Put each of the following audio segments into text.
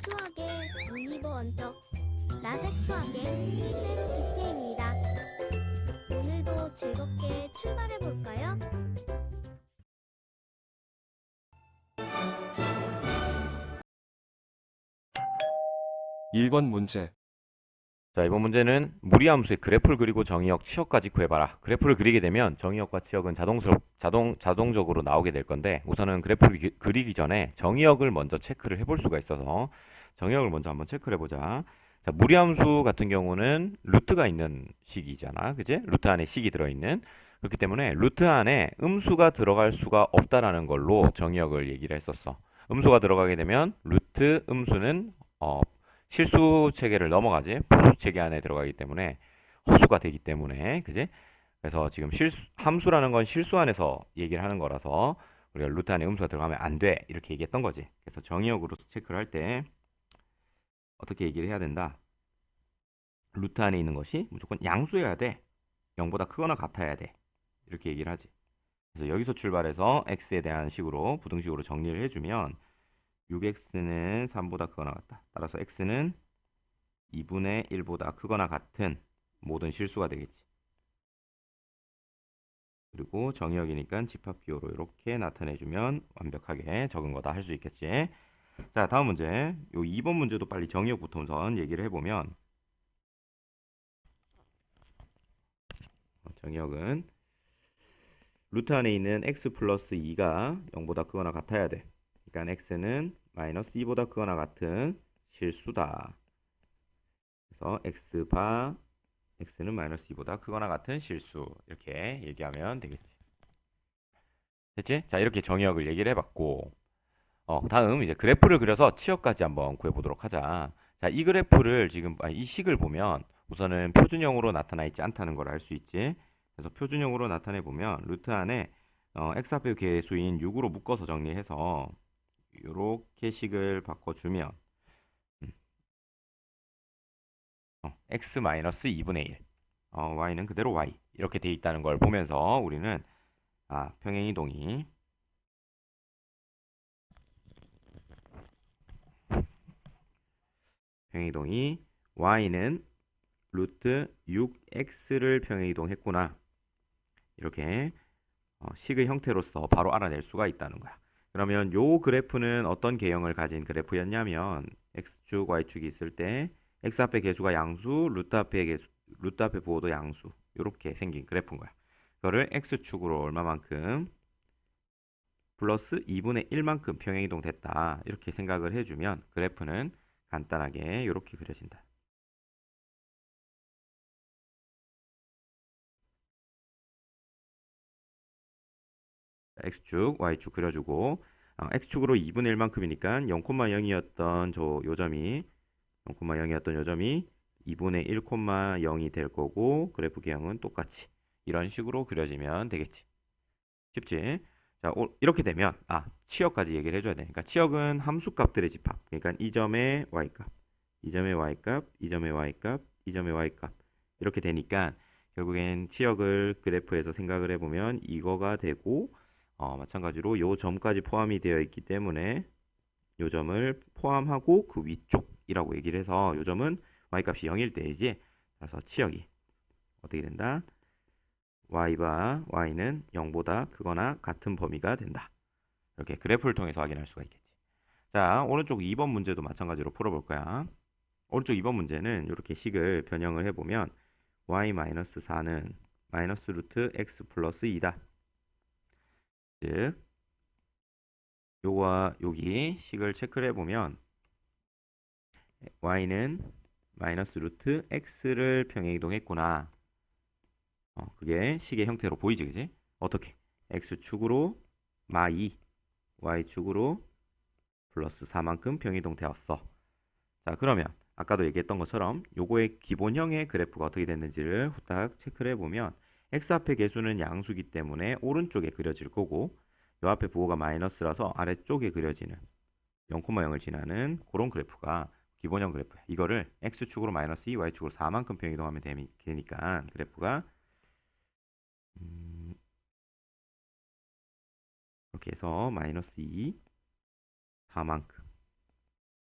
수학의 올리버 원적 라섹 수학의 쌤 BK입니다. 오늘도 즐겁게 출발해 볼까요? 1번 문제. 자, 이번 문제는 무리함수의 그래프를 그리고 정의역, 치역까지 구해봐라. 그래프를 그리게 되면 정의역과 치역은 자동적으로 나오게 될 건데, 우선은 그래프를 그리기 전에 정의역을 먼저 체크를 해볼 수가 있어서 정의역을 먼저 한번 체크를 해보자. 자, 무리함수 같은 경우는 루트가 있는 식이잖아. 그지? 루트 안에 식이 들어있는. 그렇기 때문에 루트 안에 음수가 들어갈 수가 없다라는 걸로 정의역을 얘기를 했었어. 음수가 들어가게 되면 루트 음수는 실수 체계를 넘어가지 보수 체계 안에 들어가기 때문에 허수가 되기 때문에 그지? 그래서 지금 함수라는 건 실수 안에서 얘기를 하는 거라서 우리가 루트 안에 음수가 들어가면 안 돼 이렇게 얘기했던 거지. 그래서 정의역으로 체크를 할 때 어떻게 얘기를 해야 된다. 루트 안에 있는 것이 무조건 양수여야 돼. 0보다 크거나 같아야 돼. 이렇게 얘기를 하지. 그래서 여기서 출발해서 x에 대한 식으로 부등식으로 정리를 해주면 6x는 3보다 크거나 같다. 따라서 x는 2분의 1보다 크거나 같은 모든 실수가 되겠지. 그리고 정의역이니까 집합기호로 이렇게 나타내주면 완벽하게 적은 거다 할 수 있겠지. 자, 다음 문제. 요 2번 문제도 빨리 정의역부터 우선 얘기를 해보면 정의역은 루트 안에 있는 x 플러스 2가 0보다 크거나 같아야 돼. 그러니까 x는 마이너스 2보다 크거나 같은 실수다. 그래서 x는 마이너스 2보다 크거나 같은 실수 이렇게 얘기하면 되겠지. 됐지? 자, 이렇게 정의역을 얘기를 해봤고 다음 이제 그래프를 그려서 치역까지 한번 구해보도록 하자. 자, 이 그래프를 지금 이 식을 보면 우선은 표준형으로 나타나 있지 않다는 걸 알 수 있지. 그래서 표준형으로 나타내 보면 루트 안에 x 앞의 계수인 6으로 묶어서 정리해서 이렇게 식을 바꿔주면 x 마이너스 2분의 1 y는 그대로 y 이렇게 돼 있다는 걸 보면서 우리는 평행이동이 y는 루트 6x를 평행이동했구나 이렇게 식의 형태로서 바로 알아낼 수가 있다는 거야. 그러면 요 그래프는 어떤 개형을 가진 그래프였냐면 x축 y축이 있을 때 x 앞에 계수가 양수 루트 앞에 부호도 양수 이렇게 생긴 그래프인 거야. 그거를 x축으로 얼마만큼 플러스 2분의 1만큼 평행이동 됐다 이렇게 생각을 해주면 그래프는 간단하게 이렇게 그려진다. x축, y축 그려주고 x축으로 2분의 1만큼이니까 0,0이었던 저 요점이 0,0이었던 요점이 2분의 1,0이 될 거고 그래프 개형은 똑같이 이런 식으로 그려지면 되겠지. 쉽지? 자, 이렇게 되면 치역까지 얘기를 해줘야 돼. 그러니까 치역은 함수값들의 집합. 그러니까 이 점의 y값, 이 점의 y값, 이 점의 y값, 이 점의 y값 이렇게 되니까 결국엔 치역을 그래프에서 생각을 해보면 이거가 되고 마찬가지로 요 점까지 포함이 되어 있기 때문에 요 점을 포함하고 그 위쪽이라고 얘기를 해서 요 점은 y값이 0일 때이지. 그래서 치역이 어떻게 된다? y는 0보다 크거나 같은 범위가 된다. 이렇게 그래프를 통해서 확인할 수가 있겠지. 자, 오른쪽 2번 문제도 마찬가지로 풀어볼 거야. 오른쪽 2번 문제는 이렇게 식을 변형을 해보면 y-4는 마이너스 루트 x 플러스 2다. 즉 요거와 여기 식을 체크를 해보면 y는 마이너스 루트 x를 평행이동했구나. 그게 식의 형태로 보이지, 그지? 어떻게? x축으로 마2, y축으로 플러스 4만큼 평이동 되었어. 자, 그러면 아까도 얘기했던 것처럼 요거의 기본형의 그래프가 어떻게 됐는지를 후딱 체크를 해보면 x 앞의 계수는 양수기 때문에 오른쪽에 그려질 거고 요 앞에 부호가 마이너스라서 아래쪽에 그려지는 0,0을 지나는 그런 그래프가 기본형 그래프야. 이거를 x축으로 마이너스 2, y축으로 4만큼 평이동하면 되니까 그래프가 이렇게 해서 마이너스 2, 4만큼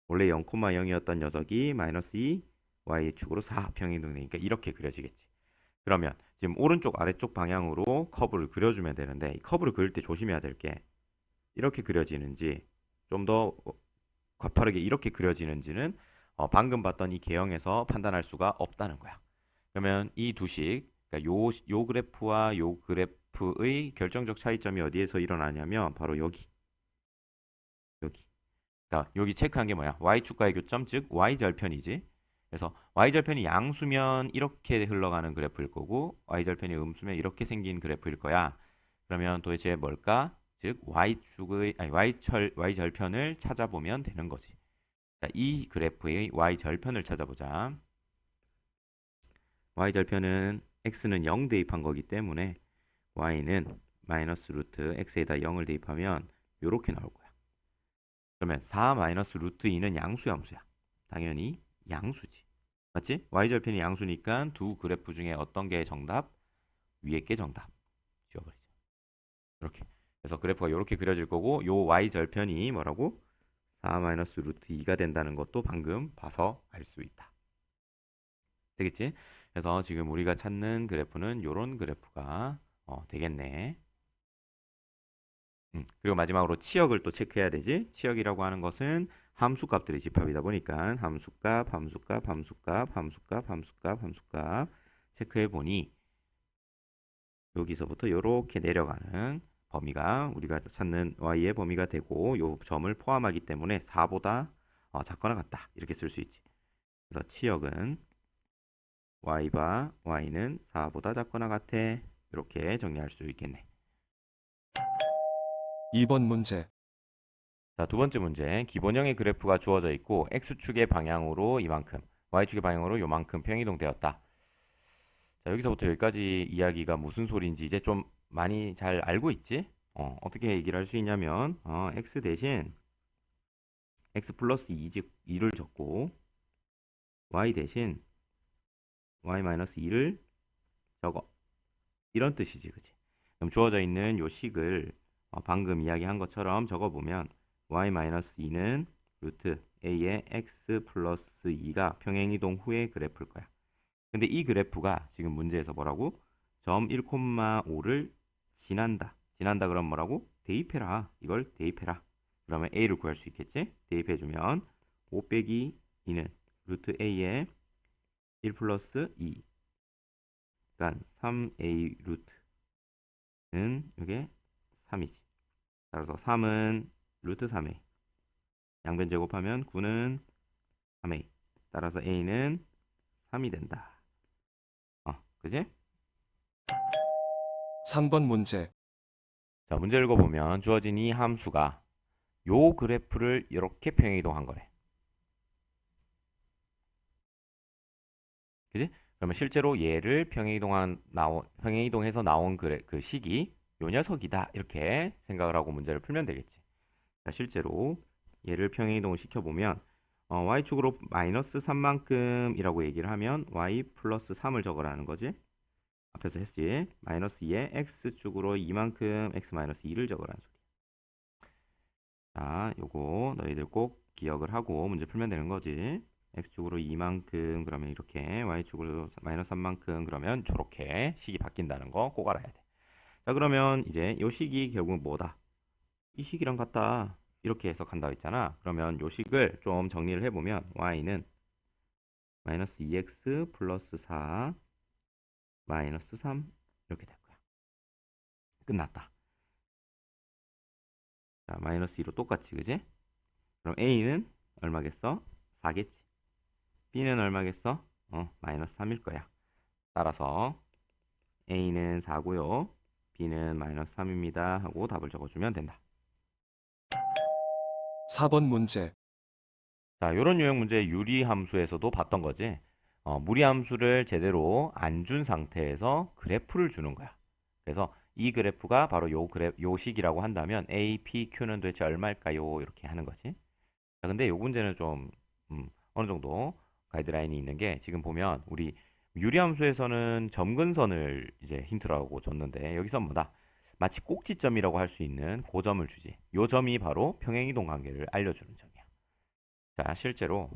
원래 0,0이었던 녀석이 마이너스 2, y축으로 4 평행이동되니까 이렇게 그려지겠지. 그러면 지금 오른쪽 아래쪽 방향으로 커브를 그려주면 되는데 이 커브를 그릴 때 조심해야 될 게 이렇게 그려지는지 좀 더 가파르게 이렇게 그려지는지는 방금 봤던 이 개형에서 판단할 수가 없다는 거야. 그러면 이 두식, 그러니까 요 그래프와 요 그래프의 결정적 차이점이 어디에서 일어나냐면 바로 여기. 자, 여기 체크한 게 뭐야? y축과의 교점, 즉 y절편이지. 그래서 y절편이 양수면 이렇게 흘러가는 그래프일 거고 y절편이 음수면 이렇게 생긴 그래프일 거야. 그러면 도대체 뭘까? 즉 y절편을 찾아보면 되는 거지. 자, 이 그래프의 y절편을 찾아보자. y절편은 x는 0 대입한 거기 때문에 y는 마이너스 루트 x에다 0을 대입하면 이렇게 나올 거야. 그러면 4 마이너스 루트 2는 양수야, 함수야? 당연히 양수지. 맞지? y절편이 양수니까 두 그래프 중에 어떤 게 정답? 위에 게 정답. 지워버리자. 이렇게. 그래서 그래프가 이렇게 그려질 거고 요 y절편이 뭐라고? 4 마이너스 루트 2가 된다는 것도 방금 봐서 알 수 있다. 되겠지? 그래서 지금 우리가 찾는 그래프는 요런 그래프가 되겠네. 그리고 마지막으로 치역을 또 체크해야 되지. 치역이라고 하는 것은 함수값들의 집합이다 보니까 함수값, 함수값, 함수값, 함수값, 함수값, 함수값 체크해 보니 여기서부터 이렇게 내려가는 범위가 우리가 찾는 y의 범위가 되고 요 점을 포함하기 때문에 4보다 작거나 같다 이렇게 쓸 수 있지. 그래서 치역은 y바 y는 4보다 작거나 같아 이렇게 정리할 수 있겠네. 2번 문제. 자, 두 번째 문제. 기본형의 그래프가 주어져 있고 x축의 방향으로 이만큼, y축의 방향으로 요만큼 평이동되었다. 자, 여기서부터 여기까지 이야기가 무슨 소리인지 이제 좀 많이 잘 알고 있지? 어떻게 얘기를 할 수 있냐면 x 대신 x 플러스 2, 즉 2를 적고 y 대신 y 마이너스 2를 적어. 이런 뜻이지, 그치? 그럼 주어져 있는 요 식을 방금 이야기한 것처럼 적어보면 y-2는 루트 a의 x 플러스 2가 평행이동 후의 그래프일 거야. 근데 이 그래프가 지금 문제에서 뭐라고? 점 1,5를 지난다. 지난다 그럼 뭐라고? 대입해라. 이걸 대입해라. 그러면 a를 구할 수 있겠지? 대입해주면 5 빼기 2는 루트 a의 1 플러스 2. 그러니까 3a 루트는 이게 3이지. 따라서 3은 루트 3a. 양변 제곱하면 9는 3a. 따라서 a는 3이 된다. 그지? 3번 문제. 자, 문제 읽어보면 주어진 이 함수가 요 그래프를 이렇게 평행이동한 거래. 그지? 그러면 실제로 얘를 평행이동해서 나온 그 식이 요 녀석이다. 이렇게 생각을 하고 문제를 풀면 되겠지. 자, 실제로 얘를 평행이동을 시켜보면 y축으로 마이너스 3만큼이라고 얘기를 하면 y 플러스 3을 적으라는 거지. 앞에서 했지. 마이너스 2에 x축으로 2만큼 x 마이너스 2를 적으라는 소리. 자, 요거 너희들 꼭 기억을 하고 문제 풀면 되는 거지. x축으로 2만큼 그러면 이렇게 y축으로 마이너스 3만큼 그러면 저렇게 식이 바뀐다는 거 꼭 알아야 돼. 자, 그러면 이제 요 식이 결국 뭐다? 이 식이랑 같다. 이렇게 해석한다고 했잖아. 그러면 요 식을 좀 정리를 해보면 y는 마이너스 2x 플러스 4 마이너스 3 이렇게 될 거야. 끝났다. 자, 마이너스 2로 똑같이, 그지? 그럼 a는 얼마겠어? 4겠지. b는 얼마겠어? 마이너스 3일 거야. 따라서 a는 4고요. b는 마이너스 3입니다. 하고 답을 적어주면 된다. 4번 문제. 자, 요런 유형 문제 유리함수에서도 봤던 거지. 무리함수를 제대로 안 준 상태에서 그래프를 주는 거야. 그래서 이 그래프가 바로 요 식이라고 한다면 A, P, Q는 도대체 얼마일까요? 이렇게 하는 거지. 자, 근데 요 문제는 좀 어느 정도 가이드라인이 있는 게 지금 보면 우리 유리함수에서는 점근선을 이제 힌트라고 줬는데 여기서 뭐다? 마치 꼭지점이라고 할 수 있는 그 점을 주지. 요 점이 바로 평행이동 관계를 알려주는 점이야. 자, 실제로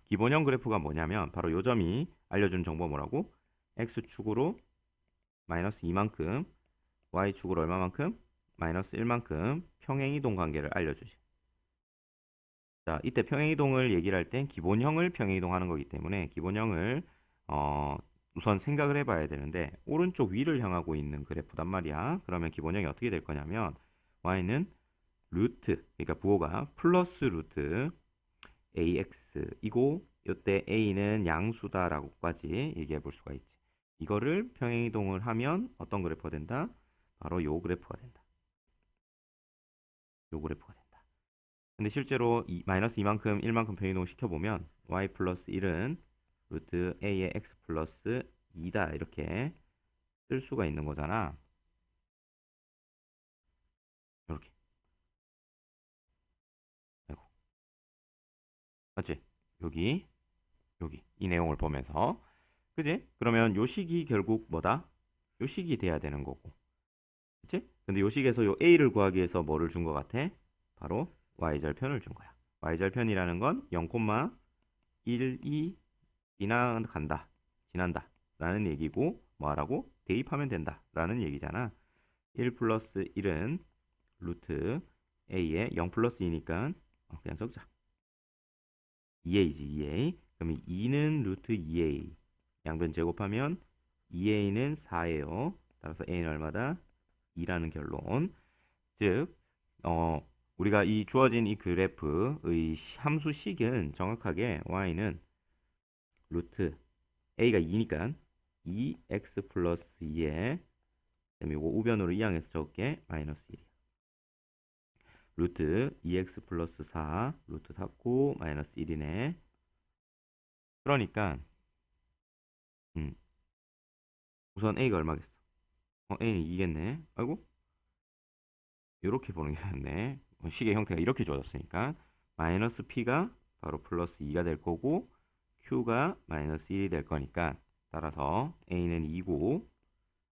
기본형 그래프가 뭐냐면 바로 요 점이 알려주는 정보 뭐라고? x축으로 마이너스 2만큼, y축으로 얼마만큼? 마이너스 1만큼 평행이동 관계를 알려주지. 자, 이때 평행이동을 얘기를 할 땐 기본형을 평행이동하는 거기 때문에 기본형을 우선 생각을 해봐야 되는데 오른쪽 위를 향하고 있는 그래프단 말이야. 그러면 기본형이 어떻게 될 거냐면 y는 루트, 그러니까 부호가 플러스 루트 ax이고 이때 a는 양수다라고까지 얘기해 볼 수가 있지. 이거를 평행이동을 하면 어떤 그래프가 된다? 바로 요 그래프가 된다. 요 그래프가 된다. 근데 실제로 마이너스 2만큼 1만큼 평행이동 시켜보면 y 플러스 1은 루트 a의 x 플러스 2다 이렇게 쓸 수가 있는 거잖아. 이렇게. 아이고. 맞지? 여기 이 내용을 보면서 그지? 그러면 요 식이 결국 뭐다? 요 식이 돼야 되는 거고. 그치? 근데 요 식에서 요 a를 구하기 위해서 뭐를 준 것 같아? 바로 y절편을 준 거야. y절편이라는 건 0,1, 2 지나간다. 지난다. 라는 얘기고 뭐하라고? 대입하면 된다. 라는 얘기잖아. 1 플러스 1은 루트 a에 0 플러스 2니까 그냥 적자. 2a지 2a. 그럼 2는 루트 2a. 양변 제곱하면 2a는 4예요. 따라서 a는 얼마다? 2라는 결론. 즉 우리가 이 주어진 이 그래프의 함수 식은 정확하게 y는 루트 a가 2니까 2x 플러스 2에 그다음에 이거 우변으로 이항해서 적을게. 마이너스 1이야. 루트 2x 플러스 4 루트 닫고 마이너스 1이네. 그러니까 우선 a가 얼마겠어? a는 2겠네. 아이고 이렇게 보는 게 낫네. 식의 형태가 이렇게 주어졌으니까 마이너스 p가 바로 플러스 2가 될 거고 q가 마이너스 1이 될 거니까 따라서 a는 2고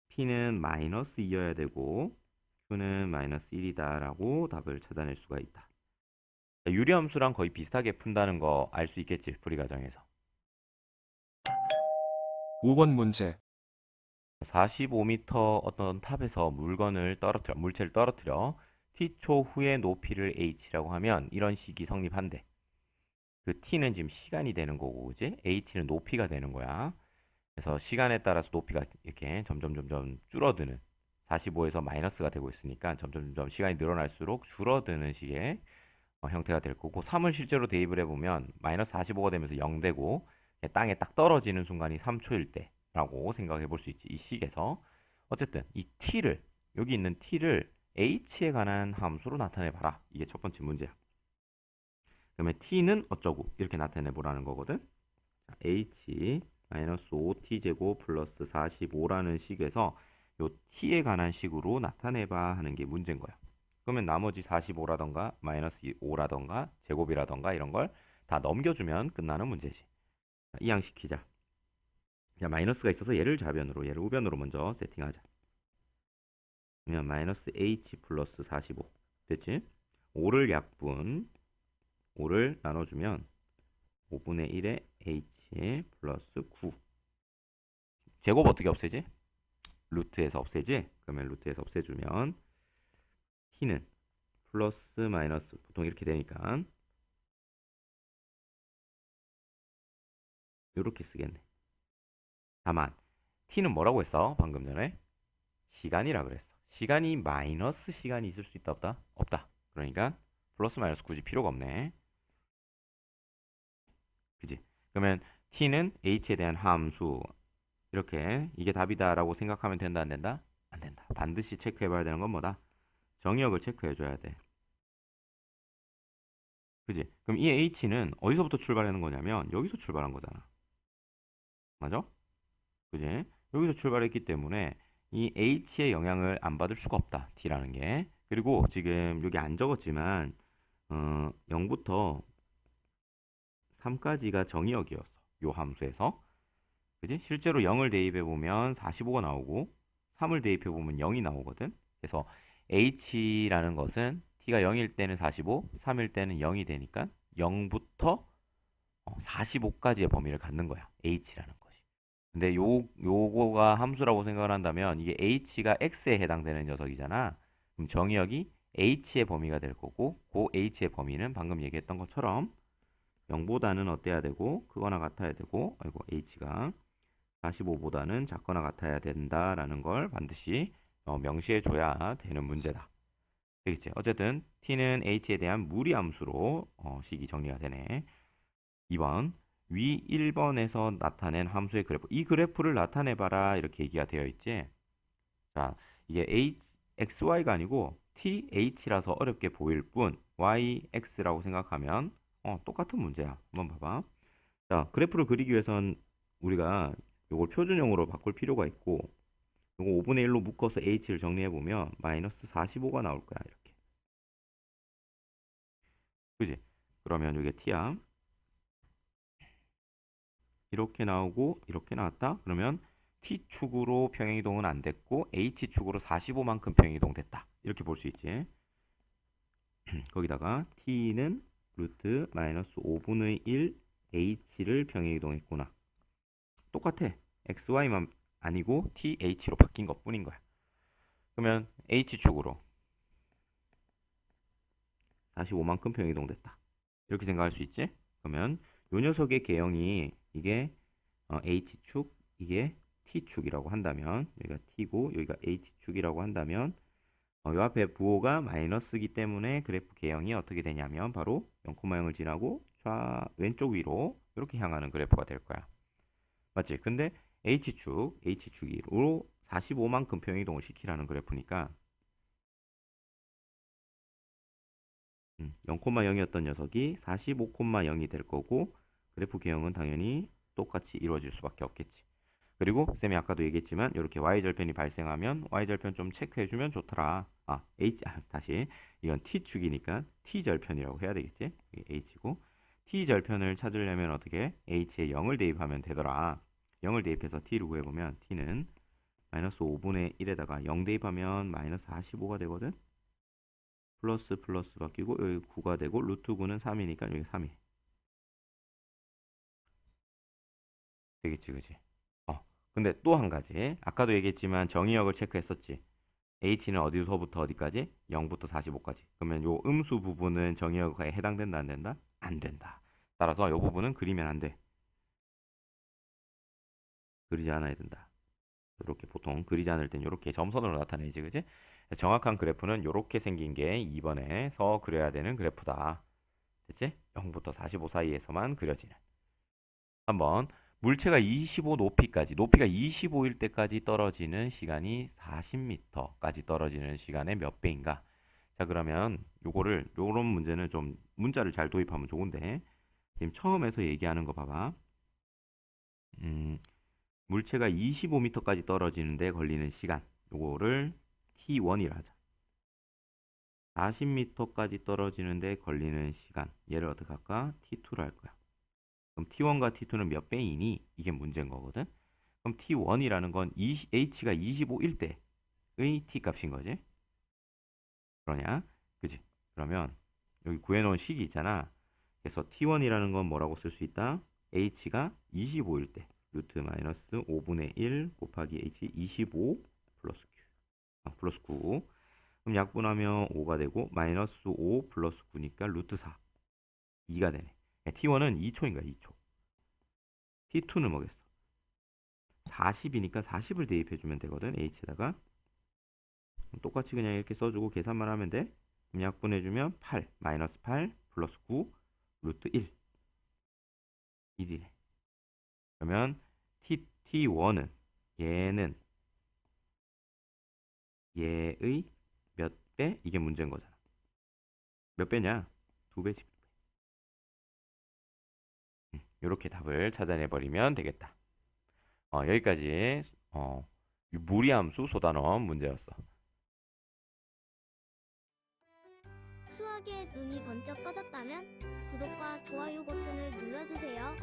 p는 마이너스 2여야 되고 q는 마이너스 1이다 라고 답을 찾아낼 수가 있다. 유리함수랑 거의 비슷하게 푼다는 거 알 수 있겠지, 풀이 과정에서. 5번 문제. 45m 어떤 탑에서 물체를 떨어뜨려 t초 후의 높이를 h라고 하면 이런 식이 성립한대. 그 t는 지금 시간이 되는 거고, 그지? h는 높이가 되는 거야. 그래서 시간에 따라서 높이가 이렇게 점점 줄어드는 45에서 마이너스가 되고 있으니까 점점 시간이 늘어날수록 줄어드는 식의 형태가 될 거고 3을 실제로 대입을 해보면 마이너스 45가 되면서 0 되고 땅에 딱 떨어지는 순간이 3초일 때라고 생각해 볼 수 있지. 이 식에서 어쨌든 이 t를 여기 있는 t를 h에 관한 함수로 나타내 봐라. 이게 첫 번째 문제야. 그러면 t는 어쩌고 이렇게 나타내 보라는 거거든. 자, h 마이너스 5t 제곱 플러스 45라는 식에서 요 t에 관한 식으로 나타내봐 하는 게 문제인 거야. 그러면 나머지 45라던가 마이너스 5라던가 제곱이라던가 이런 걸 다 넘겨주면 끝나는 문제지. 이항시키자. 그냥 마이너스가 있어서 얘를 좌변으로 얘를 우변으로 먼저 세팅하자. 그러면 마이너스 h 플러스 45 됐지? 5를 약분 5를 나눠주면 5분의 1에 h 플러스 9 제곱 어떻게 없애지? 루트에서 없애지? 그러면 루트에서 없애주면 t는 플러스 마이너스 보통 이렇게 되니까 이렇게 쓰겠네. 다만 t는 뭐라고 했어? 방금 전에 시간이라 그랬어. 시간이 마이너스 시간이 있을 수 있다 없다? 없다. 그러니까 플러스 마이너스 굳이 필요가 없네. 그지? 그러면 t는 h에 대한 함수 이렇게 이게 답이다 라고 생각하면 된다 안 된다? 안 된다. 반드시 체크해 봐야 되는 건 뭐다? 정의역을 체크해 줘야 돼. 그지? 그럼 이 h는 어디서부터 출발하는 거냐면 여기서 출발한 거잖아. 맞아? 그지? 여기서 출발했기 때문에 이 h의 영향을 안 받을 수가 없다. t라는 게. 그리고 지금 여기 안 적었지만 0부터 3까지가 정의역이었어. 요 함수에서. 그지? 실제로 0을 대입해 보면 45가 나오고 3을 대입해 보면 0이 나오거든. 그래서 h라는 것은 t가 0일 때는 45, 3일 때는 0이 되니까 0부터 45까지의 범위를 갖는 거야. h라는 것이. 근데 요거가 함수라고 생각을 한다면 이게 h가 x에 해당되는 녀석이잖아. 그럼 정의역이 h의 범위가 될 거고 그 h의 범위는 방금 얘기했던 것처럼 0보다는 어때야 되고 크거나 같아야 되고 아이고 h가 45보다는 작거나 같아야 된다라는 걸 반드시 명시해 줘야 되는 문제다. 되겠지? 어쨌든 t는 h에 대한 무리함수로 식이 정리가 되네. 2번 위 1번에서 나타낸 함수의 그래프. 이 그래프를 나타내봐라 이렇게 얘기가 되어 있지. 자, 이게 xy가 아니고 th라서 어렵게 보일 뿐 yx라고 생각하면 똑같은 문제야. 한번 봐봐. 자, 그래프를 그리기 위해선 우리가 이걸 표준형으로 바꿀 필요가 있고 이거 5분의 1로 묶어서 h를 정리해보면 마이너스 45가 나올 거야. 이렇게. 그지? 그러면 이게 t야. 이렇게 나오고 이렇게 나왔다. 그러면 t축으로 평행이동은 안 됐고 h축으로 45만큼 평행이동 됐다. 이렇게 볼 수 있지. 거기다가 t는 루트 마이너스 5분의 1 h를 평행이동했구나. 똑같아. xy만 아니고 th로 바뀐 것 뿐인 거야. 그러면 h축으로 45만큼 평행이동됐다. 이렇게 생각할 수 있지. 그러면 요 녀석의 개형이 이게 h축, 이게 t축이라고 한다면 여기가 t고 여기가 h축이라고 한다면 요 앞에 부호가 마이너스이기 때문에 그래프 개형이 어떻게 되냐면 바로 0,0을 지나고 왼쪽 위로 이렇게 향하는 그래프가 될 거야. 맞지? 근데 h축으로 45만큼 평행이동을 시키라는 그래프니까 0,0이었던 녀석이 45,0이 될 거고 그래프 개형은 당연히 똑같이 이루어질 수밖에 없겠지. 그리고 쌤이 아까도 얘기했지만 이렇게 y절편이 발생하면 y절편 좀 체크해주면 좋더라. 다시 이건 t축이니까 t절편이라고 해야 되겠지. 이게 h고 t절편을 찾으려면 어떻게 h에 0을 대입하면 되더라. 0을 대입해서 t를 구해보면 t는 마이너스 5분의 1에다가 0 대입하면 마이너스 45가 되거든. 플러스 바뀌고 여기 9가 되고 루트 9는 3이니까 여기 3이 되겠지, 그지? 근데 또 한 가지 아까도 얘기했지만 정의역을 체크했었지. h는 어디서부터 어디까지? 0부터 45까지. 그러면 요 음수 부분은 정의역에 해당된다 안 된다? 안 된다. 따라서 요 부분은 그리면 안 돼. 그리지 않아야 된다. 이렇게 보통 그리지 않을 땐 이렇게 점선으로 나타내지, 그지? 정확한 그래프는 이렇게 생긴 게 2번에서 그려야 되는 그래프다. 됐지? 0부터 45 사이에서만 그려지는. 한번 물체가 25 높이가 25일 때까지 떨어지는 시간이 40m까지 떨어지는 시간의 몇 배인가? 자, 그러면 요런 문제는 좀 문자를 잘 도입하면 좋은데 지금 처음에서 얘기하는 거 봐봐. 물체가 25m까지 떨어지는데 걸리는 시간 요거를 t1이라 하자. 40m까지 떨어지는데 걸리는 시간 얘를 어떻게 할까? t2로 할 거야. 그럼 t1과 t2는 몇 배이니? 이게 문제인 거거든. 그럼 t1이라는 건 h가 25일 때의 t 값인 거지. 그러냐? 그지? 그러면 여기 구해놓은 식이 있잖아. 그래서 t1이라는 건 뭐라고 쓸 수 있다? h가 25일 때 루트 마이너스 5분의 1 곱하기 h 25 플러스 q 플러스 9. 그럼 약분하면 5가 되고 마이너스 5 플러스 9니까 루트 4 2가 되네. t1은 2초인가 2초. t2는 뭐겠어? 40이니까 40을 대입해주면 되거든. h에다가 똑같이 그냥 이렇게 써주고 계산만 하면 돼. 그럼 약분해주면 8 마이너스 8 플러스 9 루트 1 1이네. 그러면 t1은 얘의 몇 배? 이게 문제인 거잖아. 몇 배냐? 2배지. 이렇게 답을 찾아내버리면 되겠다. 여기까지 무리함수 소단원 문제였어. 수학에 눈이 번쩍 떠졌다면 구독과 좋아요 버튼을 눌러주세요.